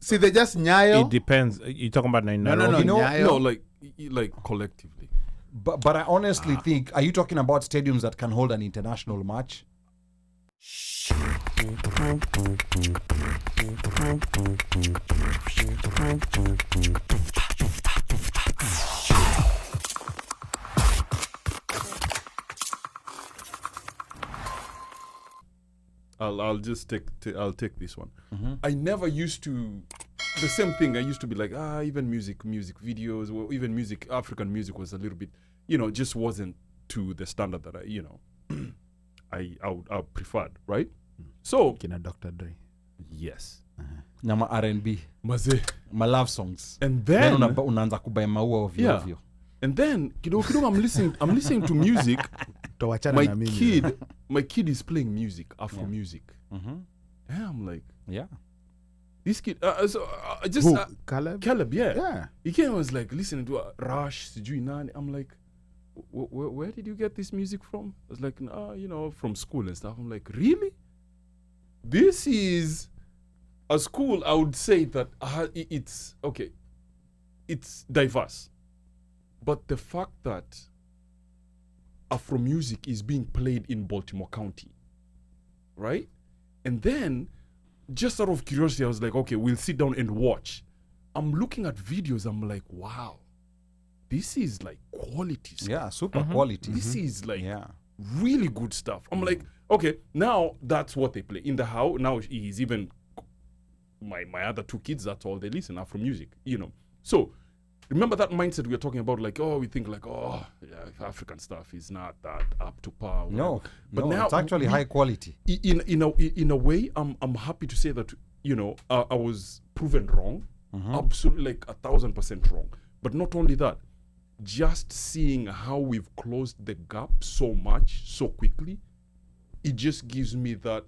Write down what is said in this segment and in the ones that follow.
See, they just Nyayo. It depends. You're talking about No, No, like collectively. But I honestly think, are you talking about stadiums that can hold an international match? I'll just take this one. I never used to the same thing. I used to be like, even music videos, or even music, African music was a little bit, just wasn't to the standard that I preferred, right? So Kina Dr. Dre. yes, Na ma R&B, Maze. ma love songs. And then unaanza kubai maua ovyo ovyo. And then kidogo I'm listening to music. My kid is playing music, Afro music. And I'm like, this kid, Caleb, yeah. He came and was like listening to Rush, Sijui Nani. I'm like, where did you get this music from? I was like, from school and stuff. I'm like, really? This is a school, I would say that it's, okay, it's diverse. But the fact that Afro music is being played in Baltimore County, right? And then, just out of curiosity, I was like, okay, we'll sit down and watch. I'm looking at videos, I'm like, wow, this is like quality stuff. Yeah, super quality. This is like really good stuff. I'm like, okay, now that's what they play. In the house, now he's even, my other two kids, that's all they listen, Afro music, So, remember that mindset we were talking about, like, we think like, African stuff is not that up to par. No, now it's actually high quality. In a way, I'm happy to say that, I was proven wrong, absolutely like 1,000% wrong. But not only that, just seeing how we've closed the gap so much, so quickly, it just gives me that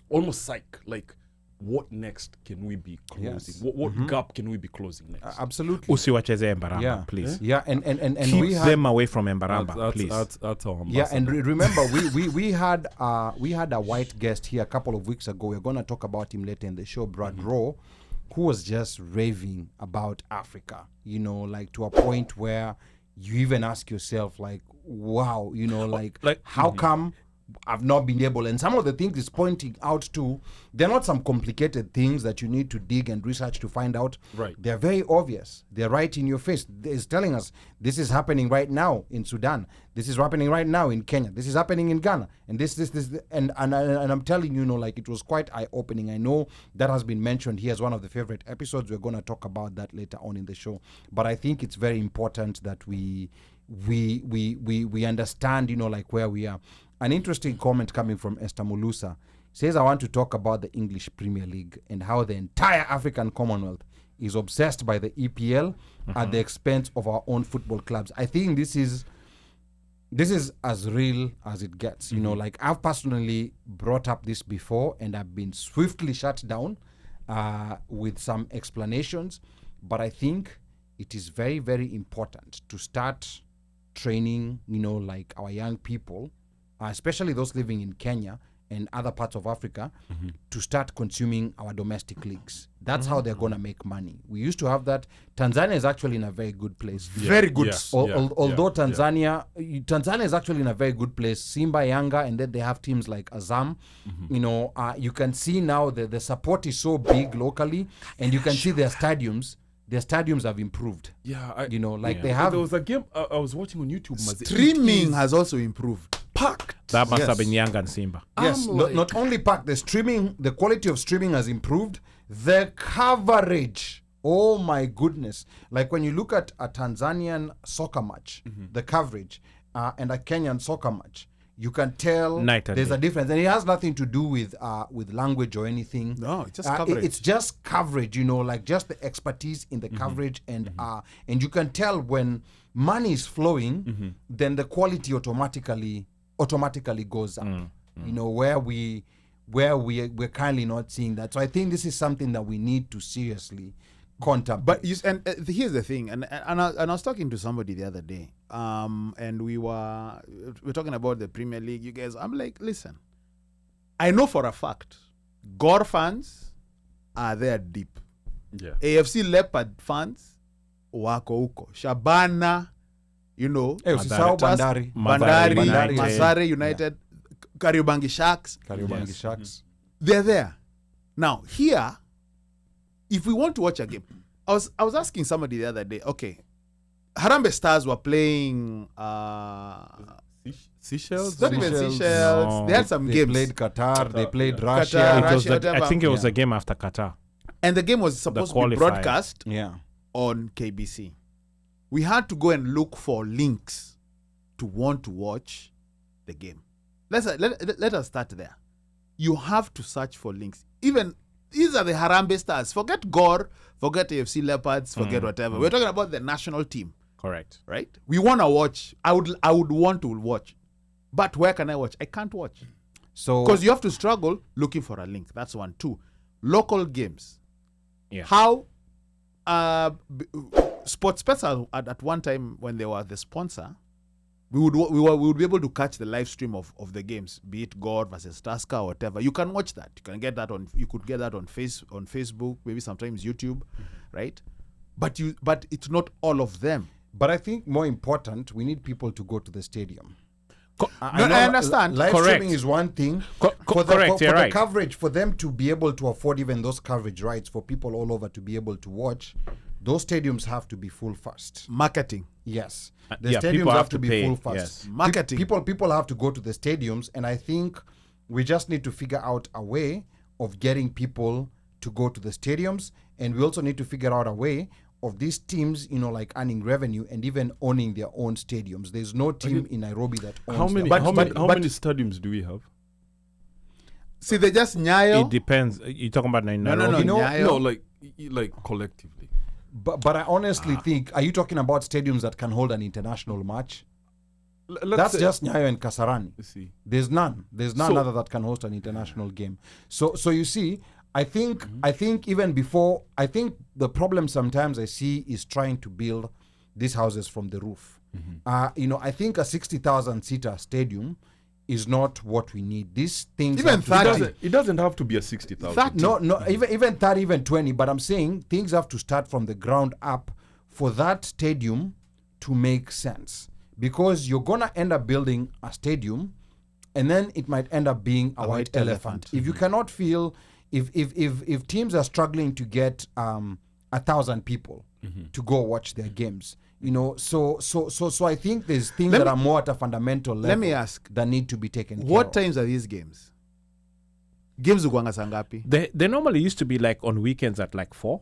almost like, what next can we be closing? Yes. What gap can we be closing next? Absolutely. Usiwacheze Mbaramba, please. Yeah, and keep we had them away from Mbaramba, please. That's how I'm. Yeah, and remember, we had a white guest here a couple of weeks ago. We're gonna talk about him later in the show, Brad Rowe, who was just raving about Africa. Like to a point where you even ask yourself, like, wow, like how come I've not been able, and some of the things he's pointing out to, they're not some complicated things that you need to dig and research to find out. Right. They're very obvious. They're right in your face. It's telling us this is happening right now in Sudan. This is happening right now in Kenya. This is happening in Ghana. And this, and I'm telling you, like, it was quite eye-opening. I know that has been mentioned here as one of the favorite episodes. We're going to talk about that later on in the show. But I think it's very important that we understand, like, where we are. An interesting comment coming from Esther Mulusa says, I want to talk about the English Premier League and how the entire African Commonwealth is obsessed by the EPL at the expense of our own football clubs. I think this is as real as it gets. Like, I've personally brought up this before and I've been swiftly shut down with some explanations. But I think it is very, very important to start training, like our young people, especially those living in Kenya and other parts of Africa, to start consuming our domestic leagues. That's how they're going to make money. We used to have that. Tanzania is actually in a very good place. Very good. Although Tanzania is actually in a very good place. Simba, Yanga, and then they have teams like Azam. You can see now the support is so big locally, and you can see their stadiums. Their stadiums have improved. Yeah, they have. There was a game I was watching on YouTube. Streaming has also improved. Packed. That must have been Yanga and Simba. Yes, not only packed. The quality of streaming has improved. The coverage. Oh my goodness! Like when you look at a Tanzanian soccer match, the coverage, and a Kenyan soccer match, you can tell there's a difference, and it has nothing to do with language or anything. No, it's just coverage. It's just coverage, like just the expertise in the coverage, and you can tell when money is flowing, then the quality automatically goes up. Where we're kindly not seeing that. So I think this is something that we need to seriously contemplate. But here's the thing, and I was talking to somebody the other day, and we're talking about the Premier League. You guys, I'm like, listen, I know for a fact, Gor fans are there deep. Yeah. AFC Leopard fans wako huko. Shabana, you know, usisahau Bandari, United. Mathare United, Kariobangi Sharks. Kariobangi Sharks. They're there. Now, here, if we want to watch a game, I was asking somebody the other day, okay, Harambee Stars were playing Seychelles? not even Seychelles. No. They had some They games. played Qatar, they played Qatar, Russia. It was whatever. I think it was the game after Qatar. And the game was supposed to be qualifier. broadcast Yeah. on KBC. We had to go and look for links to want to watch the game. Let us start there. You have to search for links. Even these are the Harambee Stars. Forget Gore, forget AFC Leopards, forget whatever. We're talking about the national team, Correct. right? We want to watch. I would want to watch. But where can I watch? I can't watch. So Because you have to struggle looking for a link. That's one. Two, local games. Yeah. How Sports Pesa at one time when they were the sponsor, we would be able to catch the live stream of the games, be it God versus Tusker or whatever. You can watch that. You could get that on Facebook, maybe sometimes YouTube, right? But it's not all of them. but I think more important, we need people to go to the stadium. I understand. Live Correct. streaming is one thing. Correct, For you're the right. coverage, for them to be able to afford even those coverage rights for people all over to be able to watch, those stadiums have to be full first. Marketing. Yes. Yeah, The stadiums people have have to to be pay, full first. yes. Marketing. People have to go to the stadiums, and I think we just need to figure out a way of getting people to go to the stadiums, and we also need to figure out a way of these teams, like earning revenue and even owning their own stadiums. There's no team in Nairobi that owns How many? their How own many? stadium. How many stadiums do we have? See, they just Nyayo. It depends. You're talking about No, Nairobi? Nyayo. No, like collectively. But I honestly think, are you talking about stadiums that can hold an international match? That's just Nyayo and Kasarani. See. There's none. There's none So- other that can host an international game. So you see, I think even before, I think the problem sometimes I see is trying to build these houses from the roof. I think a 60,000 seater stadium is not what we need. These things Even have to 30. It doesn't have to be a 60,000. No, even 30, even 20. But I'm saying things have to start from the ground up for that stadium to make sense. Because you're gonna end up building a stadium, and then it might end up being a white elephant. If you cannot feel, if teams are struggling to get 1,000 people to go watch their games, so I think there's things that are more at a fundamental level. Let me ask, that need to be taken care what of. times are these games? Games ukuanga sangapi? They normally used to be like on weekends at like 4.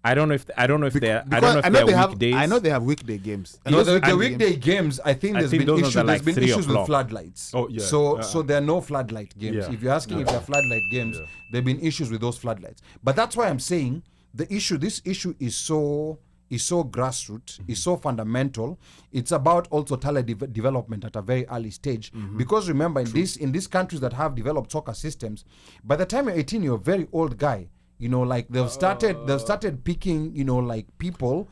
I don't know if they're weekdays. I know they have weekday games. And No, those the weekday weekday games, I think there's been those issues. are There's like been 3 issues with o'clock. floodlights. Oh, yeah. So there are no floodlight games. Yeah. If you're asking if there are floodlight games, there've been issues with those floodlights. But that's why I'm saying this issue is so grassroots, is so fundamental. It's about also talent development at a very early stage. Because remember, in these countries that have developed soccer systems, by the time you're 18, you're a very old guy. They've started picking, people.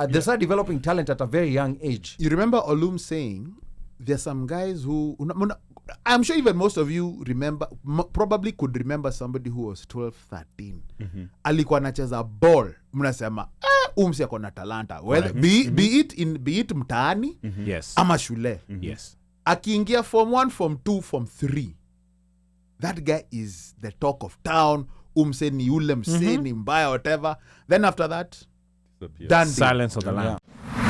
They start developing talent at a very young age. You remember Olum saying there's some guys who I'm sure even most of you remember, probably could remember somebody who was 12, 13. Alikuwa anacheza ball. Mnasema umsi ako na talanta. Whether be it mtaani Yes. ama shule. Yes. Akiingia form 1, form 2, form 3. That guy is the talk of town. Umse ni ule mse ni mbaya, whatever. Then after that, done. Silence of the Lamb. Yeah.